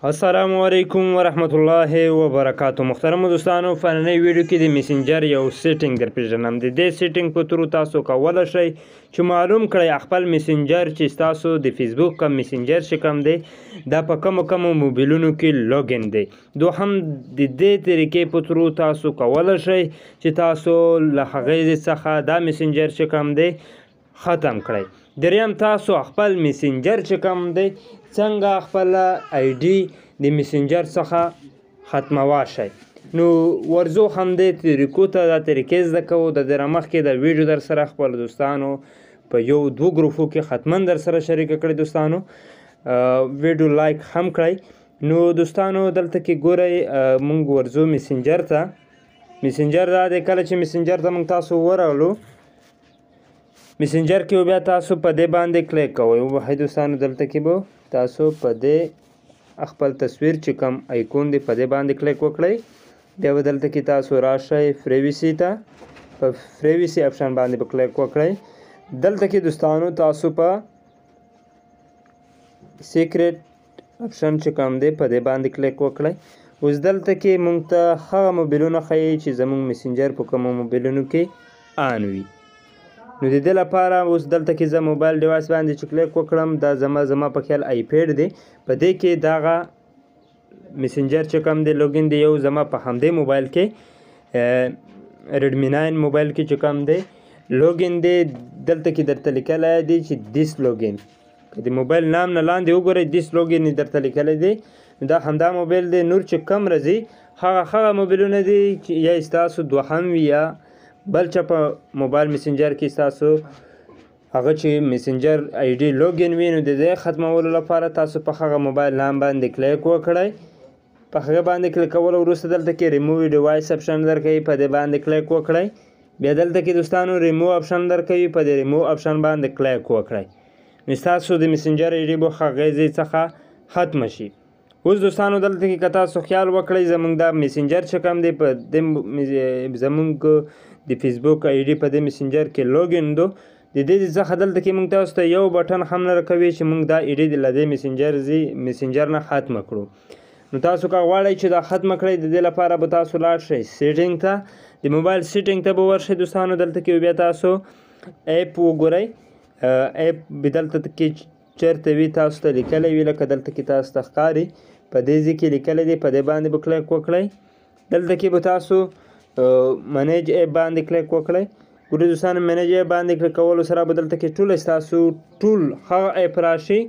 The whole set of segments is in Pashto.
السلام علیکم ورحمت الله وبرکاتو. محترمو دوستانو، په نننۍ ویډیو کې د میسنجر یو سیټینګ در پیژنم. د دې سیټینګ په تورو تاسو کولی شئ چې معلوم کړئ خپل میسنجر چې ستاسو د فیسبوک کم میسنجر چې کوم دی دا په کومو موبایلونو کې لوګین دی. دوهم د دې طریقې په تورو تاسو کولی شئ چې تاسو له هغې څخه دا میسنجر چې کوم دی ختم کړئ. دریم تاسو خپل میسنجر چې کوم دی څنګه خپل آی ډي د میسنجر څخه ختمولی شئ. نو ورځو همدې طریقو ته دا طریقې زده کوو. د دې مخکې د ویډیو در سره خپل دوستانو په یو دوه ګروپو کې حتما در سره شریکه کړئ. دوستانو ویډیو لایک هم کړئ. نو دوستانو دلته کې ګورئ موږ ورځو میسنجر ته. میسنجر دا دی کله چې میسنجر ته موږ تاسو ورغلو میسنجر کې بیا تاسو په دې باندې کلیک کوئ. وبخئ دوستانو دلته کې به تاسو په دې خپل تصویر چې کوم آیکون دی په دې باندې کلیک وکړئ. بیا به دلته کې تاسو راشئ پریویسي ته. په پریویسي اپشن باندې به کلیک وکړئ. دلته کې دوستانو تاسو په سیکریټ اپشن چې کوم دی په دې باندې کلیک وکړئ. اوس دلته کې موږ ته هغه موبایلونه ښیي چې زموږ میسنجر په کومو موبایلونو کې آن وي. نو د دې لپاره اوس دلته کې زه موبایل ډیوایس باندې چې کلیک وکړم دا زما په خیال آیپیډ دی. په دې کې دغه میسنجر چې کوم دی لوګین دی یو زما په همدې موبایل کې ریډمي 9 موبایل کې چې کوم دی لوګین دی. دلته کې درته لیکلی دی چې دیس لوګین. که د موبایل نام نه لاندې وګورئ دیس لوګین درته لیکلی دی. دا همدا موبایل دی. نور چې کم راځي هغه موبایلونه دي چې یا ستاسو دوهم وي یا بل چا په موبایل میسنجر کې ستاسو هغه چې میسنجر آی ډي لوګین وي. نو د دې ختمولو لپاره تاسو په هغه موبایل نام باندې کلیک وکړئ. په هغه باندې کلیک کولو وروسته دلته کې ریموو ډیوایس اپشن درکوي. په دې باندې کلیک وکړئ. بیا دلته کې دوستانو ریموو اپشن درکوي. په دې ریموو اپشن باندې کلیک وکړئ. نو ستاسو د میسنجر آی ډي به هغې ځای څخه ختمه شي. اوس دوستانو دلته کې که تاسو خیال وکړئ زموږ دا میسنجر چې کوم دی په زموږ د فیسبوک آی ډي په دې میسنجر کې لوګین دو. د دې څخه دلته کې موږ تاسو ته یو بټن هم نه راکوي چې موږ دا آی ډي له دې میسنجر نه ختمه کړو. نو تاسو که غواړئ چې دا ختمه کړئ د دې لپاره به تاسو لاړ شئ سیټینګ ته. د موبایل سیټینګ ته به ورشئ دوستانو. دلته کې بیا تاسو ایپ وګورئ. ایپ به دلته کې چېرته وي تاسو ته لیکلی وي لکه دلته کې تاسو ته ښکاري په دې ځای کې لیکلی دی. په دې باندې به کلیک وکړئ. دلته کې به تاسو منیج ایپ باندې کلیک وکړئ. ګورئ دوستانو منیج ایپ باندې کلیک کولو سره به دلته کې ټول ستاسو هغه ایپ راشي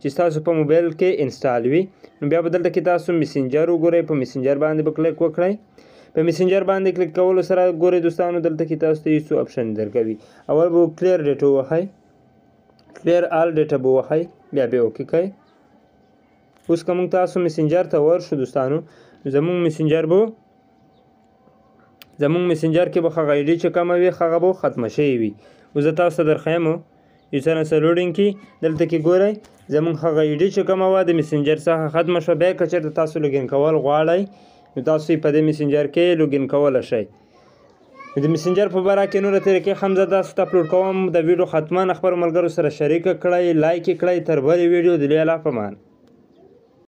چې ستاسو په موبایل کې انسټال وي. نو بیا به دلته کې تاسو میسنجر وګورئ. په میسنجر باندې به کلیک وکړئ. په میسنجر باندې کلیک کولو سره ګورئ دوستانو دلته کې تاسو ته یو څو اپشن درکوي. اول به کلیر ډیټا ووهئ. کلیر آل ډیټا به ووهئ. بیا به اوکې کوئ. اوس که موږ تاسو میسنجر ته ورشو دوستانو زموږ میسنجر کې به هغه آی ډي چې کومه وي هغه به ختمه شوې وي. اوس زه تاسو ته درښیم یو څه نسه لوډینګ کې دلته کې ګورئ زموږ هغه آی ډي چې کومه وه د میسنجر څخه ختمه شوه. بیا که چېرته تاسو لوګین کول غواړئ نو تاسو یې په دې میسنجر کې لوګین کولی شئ. د میسنجر په باره کې نوره طریقې هم زه تاسو ته اپلوډ کوم. د ویډیو حتما خپلو ملګرو سره شریکه کړئ. لایک یې کړئ. تر بلې ویډیو د الله په امان.